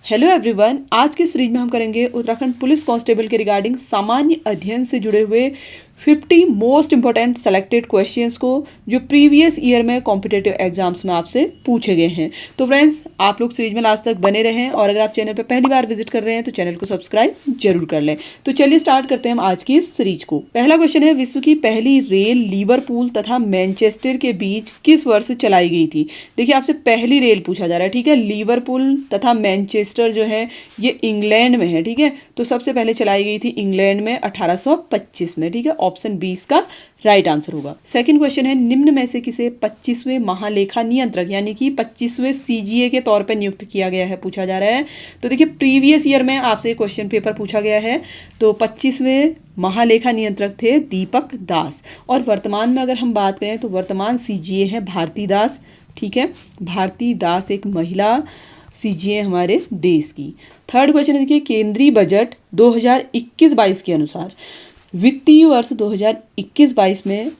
Hello everyone, आज की series में हम करेंगे उत्तराखंड पुलिस कांस्टेबल के रिगार्डिंग सामान्य अध्ययन से जुड़े हुए 50 मोस्ट इंपॉर्टेंट सेलेक्टेड क्वेश्चंस को जो प्रीवियस ईयर में कॉम्पिटिटिव एग्जाम्स में आपसे पूछे गए हैं। तो फ्रेंड्स, आप लोग सीरीज में लास्ट तक बने रहें और अगर आप चैनल पर पहली बार विजिट कर रहे हैं तो चैनल को सब्सक्राइब जरूर कर लें। तो चलिए स्टार्ट करते हैं हम आज की इस सीरीज को। पहला क्वेश्चन है, विश्व की पहली रेल लिवरपूल तथा मैनचेस्टर के बीच किस वर्ष चलाई गई थी। देखिए, आपसे पहली रेल पूछा जा रहा है, ठीक है। लिवरपूल तथा मैनचेस्टर जो है ये इंग्लैंड में है, ठीक है। तो सबसे पहले चलाई गई थी इंग्लैंड में 1825 में, ठीक है। ऑप्शन 20 का राइट आंसर होगा। सेकंड क्वेश्चन है, निम्न में से किसे 25वें महालेखा नियंत्रक यानी कि 25वें सीजीए के तौर पर नियुक्त किया गया है, पूछा जा रहा है। तो देखिए, प्रीवियस ईयर में आपसे क्वेश्चन पेपर पूछा गया है, तो 25वें महालेखा नियंत्रक थे दीपक दास। और वर्तमान में अगर हम बात करें तो वर्तमान सीजीए है भारती दास, ठीक है। भारती दास एक महिला सीजीए हमारे देश की। थर्ड क्वेश्चन देखिए, केंद्रीय बजट 2021-22 के अनुसार वित्तीय वर्ष 2021-22 में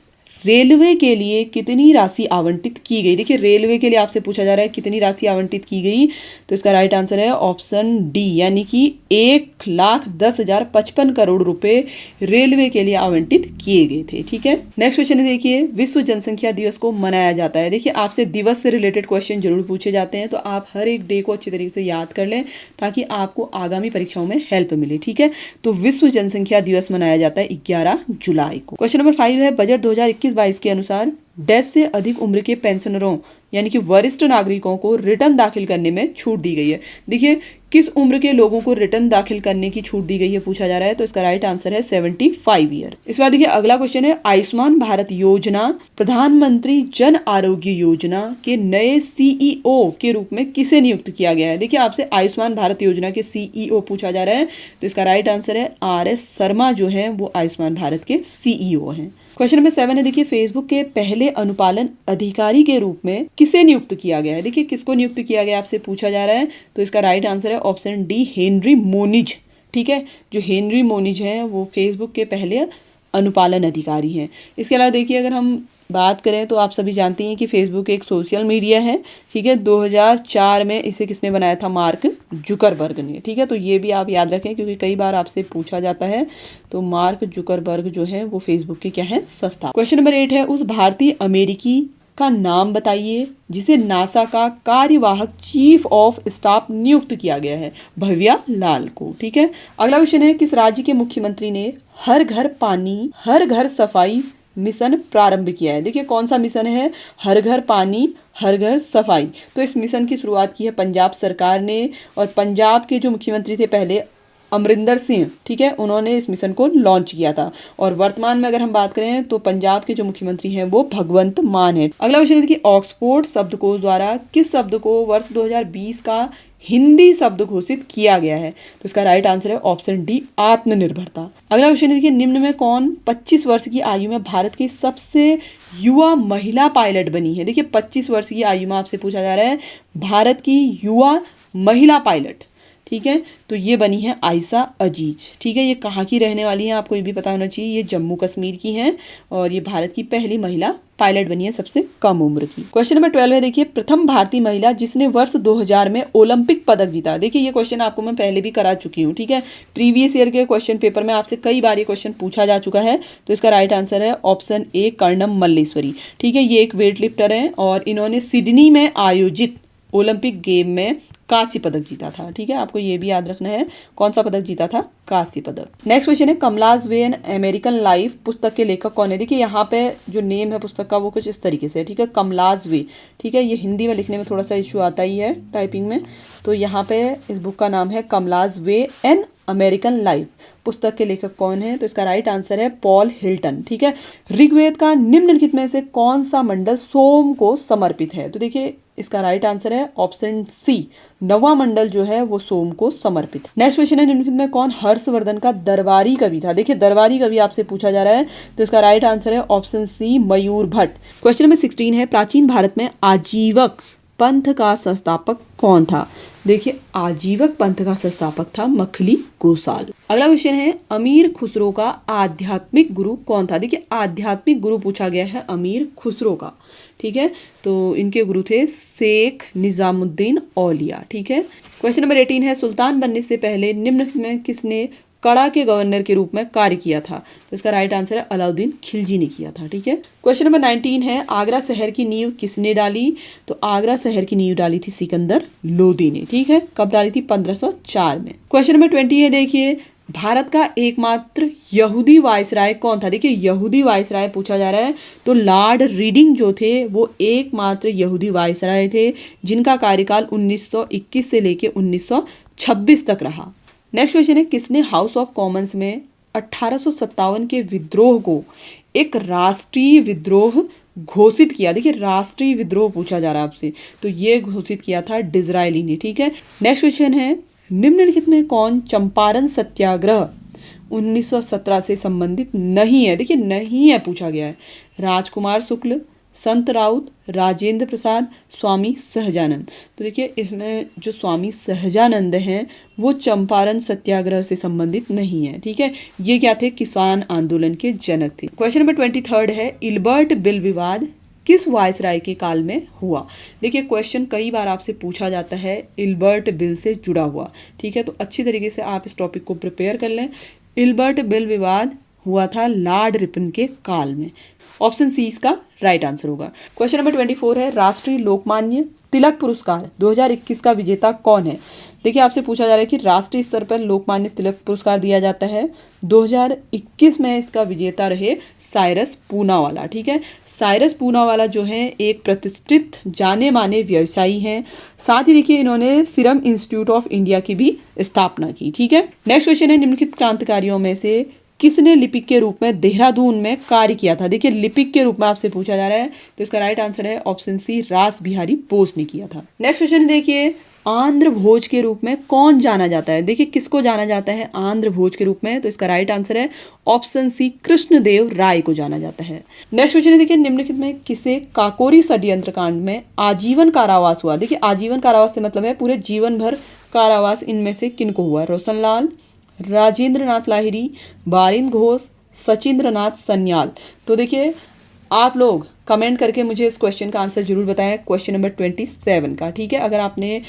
रेलवे के लिए कितनी राशि आवंटित की गई। देखिए, रेलवे के लिए आपसे पूछा जा रहा है कितनी राशि आवंटित की गई, तो इसका राइट आंसर है ऑप्शन डी, यानी कि 1,10,055 करोड़ रुपए रेलवे के लिए आवंटित किए गए थे, ठीक है। नेक्स्ट क्वेश्चन है, देखिए, विश्व जनसंख्या दिवस को मनाया जाता है। देखिए, आपसे दिवस से रिलेटेड क्वेश्चन जरूर पूछे जाते हैं, तो आप हर एक डे को अच्छी तरीके से याद कर लें ताकि आपको आगामी परीक्षाओं में हेल्प मिले, ठीक है। तो विश्व जनसंख्या दिवस मनाया जाता है 11 जुलाई को। क्वेश्चन नंबर 5 है, बजट 2021-22 के अनुसार डैश से अधिक उम्र के पेंशनरों यानी कि वरिष्ठ नागरिकों को रिटर्न दाखिल करने में छूट दी गई है। देखिए, किस उम्र के लोगों को रिटर्न दाखिल करने की छूट दी गई है पूछा जा रहा है, तो इसका राइट आंसर है 75 ईयर। इस बार देखिए, अगला क्वेश्चन है, आयुष्मान भारत योजना प्रधानमंत्री जन आरोग्य योजना के नए सीईओ के रूप में किसे नियुक्त किया गया है। देखिए, आपसे आयुष्मान भारत योजना के सीईओ पूछा जा रहा है, तो इसका राइट आंसर है RS शर्मा जो है वो आयुष्मान भारत के सीईओ हैं। क्वेश्चन नंबर 7 है, देखिए, फेसबुक के पहले अनुपालन अधिकारी के रूप में किसे नियुक्त किया गया है। देखिए, किसको नियुक्त किया गया आपसे पूछा जा रहा है, तो इसका राइट आंसर है ऑप्शन डी, हेनरी मोनिज, ठीक है। जो हेनरी मोनिज हैं वो फेसबुक के पहले अनुपालन अधिकारी हैं। इसके अलावा देखिए, अगर हम बात करें तो आप सभी जानते हैं कि फेसबुक एक सोशल मीडिया है, ठीक है। 2004 में इसे किसने बनाया था, मार्क जुकरबर्ग ने, ठीक है। तो ये भी आप याद रखें क्योंकि कई बार आपसे पूछा जाता है। तो मार्क जुकरबर्ग जो है वो फेसबुक के क्या है, संस्थापक। क्वेश्चन नंबर 8 है, उस भारतीय अमेरिकी का नाम बताइए जिसे नासा का कार्यवाहक चीफ ऑफ स्टाफ नियुक्त किया गया है, भव्या लाल को, ठीक है। अगला क्वेश्चन है, किस राज्य के मुख्यमंत्री ने हर घर पानी हर घर सफाई मिशन प्रारंभ किया है। देखिए, कौन सा मिशन है, हर घर पानी हर घर सफाई। तो इस मिशन की शुरुआत की है पंजाब सरकार ने, और पंजाब के जो मुख्यमंत्री थे पहले अमरिंदर सिंह, ठीक है, उन्होंने इस मिशन को लॉन्च किया था। और वर्तमान में अगर हम बात करें तो पंजाब के जो मुख्यमंत्री हैं वो भगवंत मान है। अगला क्वेश्चन है कि ऑक्सफोर्ड शब्दकोश द्वारा किस शब्द को वर्ष 2020 का हिंदी शब्द घोषित किया गया है, तो इसका राइट आंसर है ऑप्शन डी, आत्मनिर्भरता। अगला क्वेश्चन है, निम्न में कौन 25 वर्ष की आयु में भारत की सबसे युवा महिला पायलट बनी है। देखिए, 25 वर्ष की आयु में आपसे पूछा जा रहा है भारत की युवा महिला पायलट, ठीक है। तो ये बनी है आयशा अजीज, ठीक है। ये कहाँ की रहने वाली हैं आपको ये भी पता होना चाहिए, ये जम्मू कश्मीर की हैं और ये भारत की पहली महिला पायलट बनी है सबसे कम उम्र की। क्वेश्चन नंबर 12 है, देखिए, प्रथम भारतीय महिला जिसने वर्ष 2000 में ओलंपिक पदक जीता। देखिए, ये क्वेश्चन आपको मैं पहले भी करा चुकी हूँ, ठीक है। प्रीवियस ईयर के क्वेश्चन पेपर में आपसे कई बार ये क्वेश्चन पूछा जा चुका है, तो इसका राइट आंसर है ऑप्शन ए, कर्णम मल्लेश्वरी, ठीक है। ये एक वेट लिफ्टर है और इन्होंने सिडनी में आयोजित ओलंपिक गेम में कांस्य पदक जीता था, ठीक है। आपको ये भी याद रखना है कौन सा पदक जीता था, कांस्य पदक। नेक्स्ट क्वेश्चन है, कमलाज वे एन अमेरिकन लाइफ पुस्तक के लेखक कौन है। देखिए, यहाँ पे जो नेम है पुस्तक का वो कुछ इस तरीके से है, ठीक है, कमलाज वे, ठीक है। ये हिंदी में लिखने में थोड़ा सा इशू आता ही है टाइपिंग में, तो यहाँ पे इस बुक का नाम है कमलाज वे एन अमेरिकन लाइफ। पुस्तक के लेखक कौन है, तो इसका राइट आंसर है पॉल हिल्टन, ठीक है। ऋग्वेद का निम्नलिखित में से कौन सा मंडल सोम को समर्पित है, तो देखिए इसका राइट आंसर है ऑप्शन सी, नवा मंडल जो है वो सोम को समर्पित। नेक्स्ट क्वेश्चन है, निम्नलिखित में कौन हर्षवर्धन का दरबारी कवि था। देखिए, दरबारी कवि आपसे पूछा जा रहा है, तो इसका राइट आंसर है ऑप्शन सी, मयूर भट्ट। क्वेश्चन नंबर 16 है, प्राचीन भारत में आजीवक पंथ का संस्थापक कौन था? देखिए आजीवक पंथ का संस्थापक था मखली गोसाल। अगला क्वेश्चन है अमीर खुसरो का आध्यात्मिक गुरु कौन था? देखिए आध्यात्मिक गुरु पूछा गया है अमीर खुसरो का, ठीक है। तो इनके गुरु थे शेख निजामुद्दीन औलिया, ठीक है। क्वेश्चन नंबर 18 है सुल्तान बनने से पहले निम्नलिखित में किसने कड़ा के गवर्नर के रूप में कार्य किया था? तो इसका राइट आंसर है अलाउद्दीन खिलजी ने किया था, ठीक है। क्वेश्चन नंबर 19 है आगरा शहर की नींव किसने डाली? तो आगरा शहर की नींव डाली थी सिकंदर लोदी ने, ठीक है। कब डाली थी? 1504 में। क्वेश्चन नंबर 20 है देखिए भारत का एकमात्र यहूदी वायसराय कौन था? देखिए यहूदी वायसराय पूछा जा रहा है, तो लॉर्ड रीडिंग जो थे वो एकमात्र यहूदी वायसराय थे जिनका कार्यकाल 1921 से लेके 1926 तक रहा। नेक्स्ट क्वेश्चन है किसने हाउस ऑफ कॉमन्स में 1857 के विद्रोह को एक राष्ट्रीय विद्रोह घोषित किया? देखिए राष्ट्रीय विद्रोह पूछा जा रहा है आपसे, तो ये घोषित किया था डिज़रायली ने, ठीक है। नेक्स्ट क्वेश्चन है निम्नलिखित में कौन चंपारण सत्याग्रह 1917 से संबंधित नहीं है? देखिए नहीं है पूछा गया है। राजकुमार शुक्ल, संत राउत, राजेंद्र प्रसाद, स्वामी सहजानंद। तो देखिए इसमें जो स्वामी सहजानंद हैं वो चंपारण सत्याग्रह से संबंधित नहीं है, ठीक है। ये क्या थे? किसान आंदोलन के जनक थे। क्वेश्चन नंबर 23 है इल्बर्ट बिल विवाद किस वायसराय के काल में हुआ? देखिए क्वेश्चन कई बार आपसे पूछा जाता है इल्बर्ट बिल से जुड़ा हुआ, ठीक है। तो अच्छी तरीके से आप इस टॉपिक को प्रिपेयर कर लें। इल्बर्ट बिल विवाद हुआ था लॉर्ड रिपन के काल में। ऑप्शन सी इसका राइट आंसर होगा। क्वेश्चन नंबर 24 है राष्ट्रीय लोकमान्य तिलक पुरस्कार 2021 का विजेता कौन है? देखिए आपसे पूछा जा रहा है कि राष्ट्रीय स्तर पर लोकमान्य तिलक पुरस्कार दिया जाता है। 2021 में इसका विजेता रहे साइरस पूनावाला, ठीक है। साइरस पूनावाला जो है एक प्रतिष्ठित जाने माने व्यवसायी हैं। साथ ही देखिए इन्होंने सीरम इंस्टीट्यूट ऑफ इंडिया की भी स्थापना की, ठीक है। नेक्स्ट क्वेश्चन है निम्नलिखित क्रांतिकारियों में से किसने लिपिक के रूप में देहरादून में कार्य किया था? देखिए लिपिक के रूप में आपसे पूछा जा रहा है, तो इसका राइट आंसर है ऑप्शन सी रास बिहारी बोस ने किया था। नेक्स्ट क्वेश्चन देखिए आंध्र भोज के रूप में कौन जाना जाता है? देखिए किसको जाना जाता है आंध्र भोज के रूप में? तो इसका राइट आंसर है ऑप्शन सी कृष्णदेव राय को जाना जाता है। नेक्स्ट क्वेश्चन देखिए निम्नलिखित में किसे काकोरी षड्यंत्र कांड में आजीवन कारावास हुआ? देखिए आजीवन कारावास से मतलब है पूरे जीवन भर कारावास। इनमें से किनको हुआ? रोशनलाल, राजेंद्र नाथ लाहिरी, बारिंद घोष, सचिंद्र नाथ सन्याल। तो देखिए आप लोग कमेंट करके मुझे इस क्वेश्चन का आंसर जरूर बताएं, क्वेश्चन नंबर 27 का, ठीक है। अगर आपने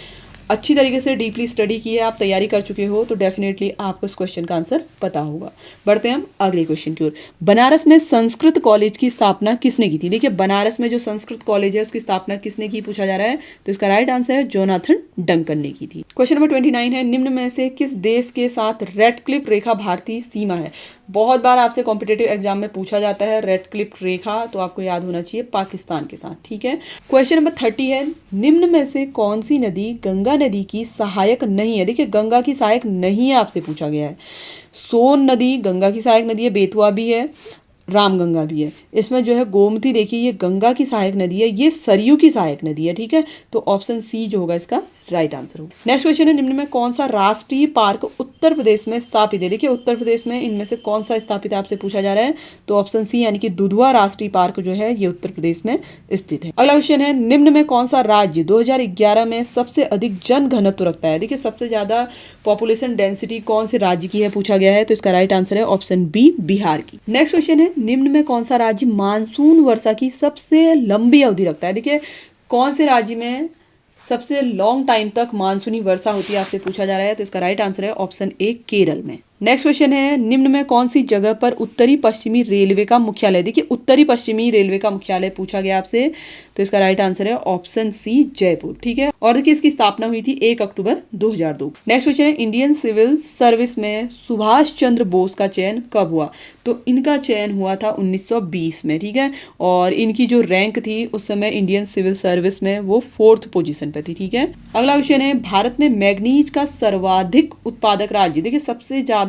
अच्छी तरीके से डीपली स्टडी की है, आप तैयारी कर चुके हो, तो डेफिनेटली आपको इस क्वेश्चन का आंसर पता होगा। बढ़ते हैं हम अगले क्वेश्चन की ओर। बनारस में संस्कृत कॉलेज की स्थापना किसने की थी? देखिए बनारस में जो संस्कृत कॉलेज है उसकी स्थापना किसने की पूछा जा रहा है, तो इसका राइट आंसर है जोनाथन डंकन ने की थी। क्वेश्चन नंबर 29 है निम्न में से किस देश के साथ रेडक्लिफ रेखा भारतीय सीमा है? बहुत बार आपसे कॉम्पिटेटिव एग्जाम में पूछा जाता है रेडक्लिफ रेखा, तो आपको याद होना चाहिए पाकिस्तान के साथ, ठीक है। क्वेश्चन नंबर 30 है निम्न में से कौन सी नदी गंगा नदी की सहायक नहीं है? देखिए गंगा की सहायक नहीं है आपसे पूछा गया है। सोन नदी गंगा की सहायक नदी है, बेतवा भी है, रामगंगा भी है। इसमें जो है गोमती देखिए ये गंगा की सहायक नदी है, ये सरयू की सहायक नदी है, ठीक है। तो ऑप्शन सी जो होगा इसका राइट आंसर होगा। नेक्स्ट क्वेश्चन है निम्न में कौन सा राष्ट्रीय पार्क उत्तर प्रदेश में स्थापित है? देखिए उत्तर प्रदेश में इनमें से कौन सा स्थापित है आपसे पूछा जा रहा है, तो ऑप्शन सी यानी कि दुधवा राष्ट्रीय पार्क जो है ये उत्तर प्रदेश में स्थित है। अगला क्वेश्चन है निम्न में कौन सा राज्य 2011 में सबसे अधिक जन घनत्व रखता है? देखिए सबसे ज्यादा पॉपुलेशन डेंसिटी कौन से राज्य की है पूछा गया है, तो इसका राइट आंसर है ऑप्शन बी बिहार की। नेक्स्ट क्वेश्चन है निम्न में कौन सा राज्य मानसून वर्षा की सबसे लंबी अवधि रखता है? देखिए कौन से राज्य में सबसे लॉन्ग टाइम तक मानसूनी वर्षा होती है आपसे पूछा जा रहा है, तो इसका राइट आंसर है ऑप्शन ए केरल में। नेक्स्ट क्वेश्चन है निम्न में कौन सी जगह पर उत्तरी पश्चिमी रेलवे का मुख्यालय? देखिए उत्तरी पश्चिमी रेलवे का मुख्यालय पूछा गया आपसे, तो इसका राइट आंसर है ऑप्शन सी जयपुर, ठीक है। और देखिए इसकी स्थापना हुई थी 1 अक्टूबर 2002। नेक्स्ट क्वेश्चन है इंडियन सिविल सर्विस में सुभाष चंद्र बोस का चयन कब हुआ? तो इनका चयन हुआ था 1920 में, ठीक है। और इनकी जो रैंक थी उस समय इंडियन सिविल सर्विस में वो 4th पोजीशन पे थी, ठीक है। अगला क्वेश्चन है भारत में मैग्नीज का सर्वाधिक उत्पादक राज्य? देखिए सबसे ज्यादा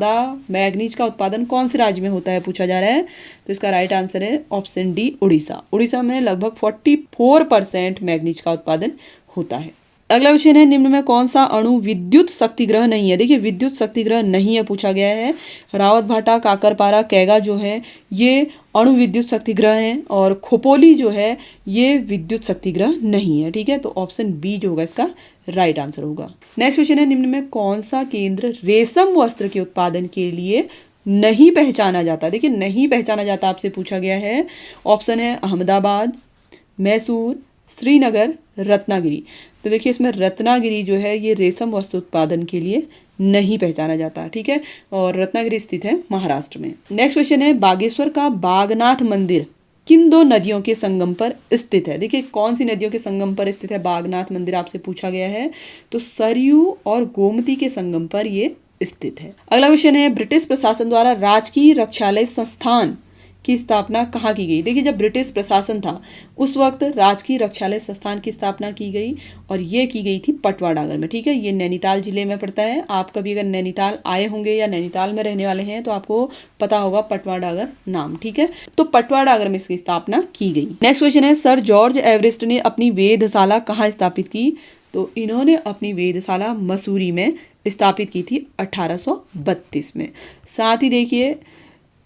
मैग्नीज का उत्पादन कौन से राज्य में होता है पूछा जा रहा है, तो इसका राइट आंसर है ऑप्शन डी उड़ीसा। उड़ीसा में लगभग 44% मैग्नीज का उत्पादन होता है। अगला क्वेश्चन है, निम्न में कौन सा अणु विद्युत शक्ति ग्रह नहीं है। देखिए विद्युत शक्ति ग्रह नहीं है पूछा गया है। रावत भाटा, काकरपारा, कैगा जो है ये अणु विद्युत शक्ति ग्रह हैं, और खोपोली जो है ये विद्युत शक्ति ग्रह नहीं है। ठीक है, तो ऑप्शन बी जो होगा इसका राइट आंसर होगा। नेक्स्ट क्वेश्चन है, निम्न में कौन सा केंद्र रेशम वस्त्र के उत्पादन के लिए नहीं पहचाना जाता। देखिए नहीं पहचाना जाता आपसे पूछा गया है। ऑप्शन है अहमदाबाद, मैसूर, श्रीनगर, रत्नागिरी। तो देखिए इसमें रत्नागिरी जो है ये रेशम वस्त्र उत्पादन के लिए नहीं पहचाना जाता। ठीक है, और रत्नागिरी स्थित है महाराष्ट्र में। नेक्स्ट क्वेश्चन है, बागेश्वर का बागनाथ मंदिर किन दो नदियों के संगम पर स्थित है। देखिए कौन सी नदियों के संगम पर स्थित है बागनाथ मंदिर आपसे पूछा गया है। तो सरयू और गोमती के संगम पर ये स्थित है। अगला क्वेश्चन है, ब्रिटिश प्रशासन द्वारा राजकीय रक्षालय संस्थान की स्थापना कहाँ की गई। देखिए जब ब्रिटिश प्रशासन था उस वक्त राजकीय रक्षालय संस्थान की स्थापना की गई, और ये की गई थी पटवा डांगर में। ठीक है, ये नैनीताल जिले में पड़ता है। आप कभी अगर नैनीताल आए होंगे या नैनीताल में रहने वाले हैं तो आपको पता होगा पटवा डांगर नाम। ठीक है, तो पटवा डांगर में इसकी स्थापना की गई। नेक्स्ट क्वेश्चन है, सर जॉर्ज एवरेस्ट ने अपनी वेधशाला कहाँ स्थापित की। तो इन्होंने अपनी वेधशाला मसूरी में स्थापित की थी 1832 में। साथ ही देखिए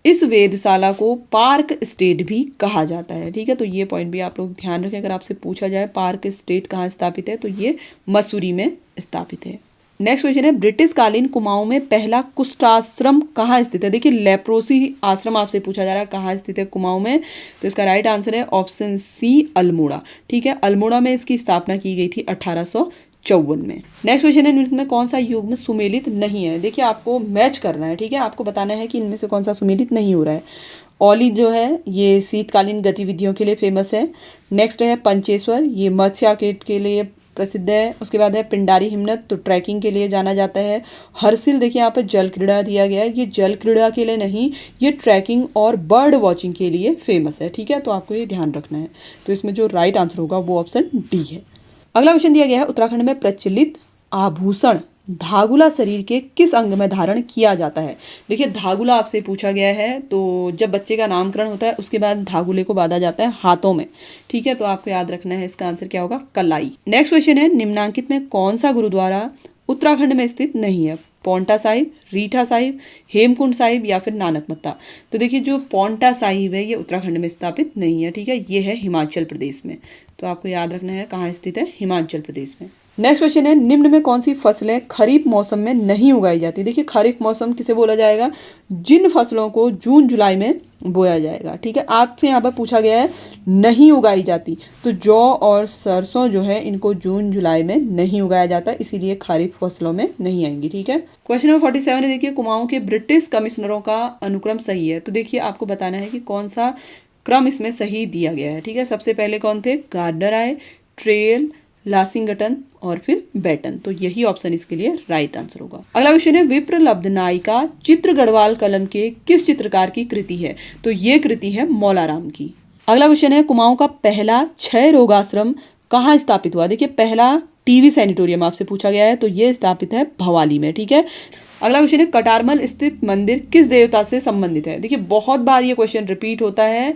इस वेधशाला को पार्क स्टेट भी कहा जाता है। ठीक है, तो ये पॉइंट भी आप लोग ध्यान रखें। अगर आपसे पूछा जाए पार्क स्टेट कहाँ स्थापित है तो ये मसूरी में स्थापित है। नेक्स्ट क्वेश्चन है, ब्रिटिश कालीन कुमाऊं में पहला कुष्ठाश्रम कहाँ स्थित है। देखिए लेप्रोसी आश्रम आपसे पूछा जा रहा है कहाँ स्थित है कुमाऊं में। तो इसका राइट आंसर है ऑप्शन सी अल्मोड़ा। ठीक है, अल्मोड़ा में इसकी स्थापना की गई थी 1854 में। नेक्स्ट क्वेश्चन है, इनमें कौन सा युग्म सुमेलित नहीं है। देखिए आपको मैच करना है। ठीक है, आपको बताना है कि इनमें से कौन सा सुमेलित नहीं हो रहा है। औली जो है ये शीतकालीन गतिविधियों के लिए फेमस है। नेक्स्ट है पंचेश्वर, ये मत्स्य के लिए प्रसिद्ध है। उसके बाद है पिंडारी हिमनद, तो ट्रैकिंग के लिए जाना जाता है। हरसिल देखिए यहाँ पे जल क्रीड़ा दिया गया है, ये जल क्रीड़ा के लिए नहीं, ये ट्रैकिंग और बर्ड वॉचिंग के लिए फेमस है। ठीक है, तो आपको ये ध्यान रखना है। तो इसमें जो राइट आंसर होगा वो ऑप्शन डी है। अगला क्वेश्चन दिया गया है, उत्तराखंड में प्रचलित आभूषण धागुला शरीर के किस अंग में धारण किया जाता है। देखिए धागुला आपसे पूछा गया है, तो जब बच्चे का नामकरण होता है उसके बाद धागुले को बांधा जाता है हाथों में। ठीक है, तो आपको याद रखना है इसका आंसर क्या होगा, कलाई। नेक्स्ट क्वेश्चन है, निम्नांकित में कौन सा गुरुद्वारा उत्तराखंड में स्थित नहीं है। पौंटा साहिब, रीठा साहिब, हेमकुंड साहिब या फिर नानक मत्ता। तो देखिए जो पौंटा साहिब है ये उत्तराखंड में स्थापित नहीं है। ठीक है, ये है हिमाचल प्रदेश में। तो आपको याद रखना है कहाँ स्थित है, हिमाचल प्रदेश में। नेक्स्ट क्वेश्चन है, निम्न में कौन सी फसलें खरीफ मौसम में नहीं उगाई जाती। देखिए खरीफ मौसम किसे बोला जाएगा, जिन फसलों को जून जुलाई में बोया जाएगा। ठीक है, आपसे यहाँ पर पूछा गया है नहीं उगाई जाती, तो जौ और सरसों जो है इनको जून जुलाई में नहीं उगाया जाता, इसीलिए खरीफ फसलों में नहीं आएंगी। ठीक है, क्वेश्चन नंबर 47 है, देखिए कुमाऊं के ब्रिटिश कमिश्नरों का अनुक्रम सही है। तो देखिए आपको बताना है कि कौन सा क्रम इसमें सही दिया गया है। ठीक है, सबसे पहले कौन थे, गार्डनर आए, ट्रेल, लासिंगटन और फिर बैटन। तो यही ऑप्शन इसके लिए राइट आंसर होगा। अगला क्वेश्चन है, विप्रलब्ध नायिका चित्र गढ़वाल कलम के किस चित्रकार की कृति है। तो ये कृति है मौलाराम की। अगला क्वेश्चन है, कुमाऊं का पहला क्षय रोगाश्रम कहाँ स्थापित हुआ। देखिए पहला टीवी सैनिटोरियम आपसे पूछा गया है, तो ये स्थापित है भवाली में। ठीक है, अगला क्वेश्चन है, कटारमल स्थित मंदिर किस देवता से संबंधित है। देखिए बहुत बार ये क्वेश्चन रिपीट होता है।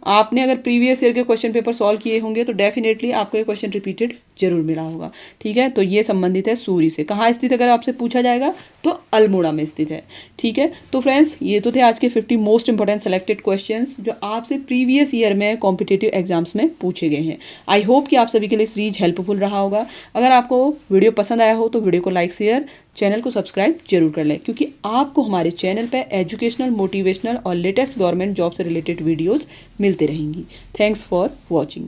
आपने अगर प्रीवियस ईयर के क्वेश्चन पेपर सॉल्व किए होंगे तो डेफिनेटली आपको ये क्वेश्चन रिपीटेड जरूर मिला होगा। ठीक है, तो ये संबंधित है सूर्य से। कहाँ स्थित अगर आपसे पूछा जाएगा तो अल्मोड़ा में स्थित है। ठीक है, तो फ्रेंड्स ये तो थे आज के 50 मोस्ट इंपॉर्टेंट सेलेक्टेड क्वेश्चंस जो आपसे प्रीवियस ईयर में कॉम्पिटेटिव एग्जाम्स में पूछे गए हैं। आई होप कि आप सभी के लिए सीरीज हेल्पफुल रहा होगा। अगर आपको वीडियो पसंद आया हो तो वीडियो को लाइक, शेयर, चैनल को सब्सक्राइब जरूर कर लें, क्योंकि आपको हमारे चैनल पर एजुकेशनल, मोटिवेशनल और लेटेस्ट गवर्नमेंट जॉब से रिलेटेड वीडियोज़ मिलते रहेंगी। Thanks for watching.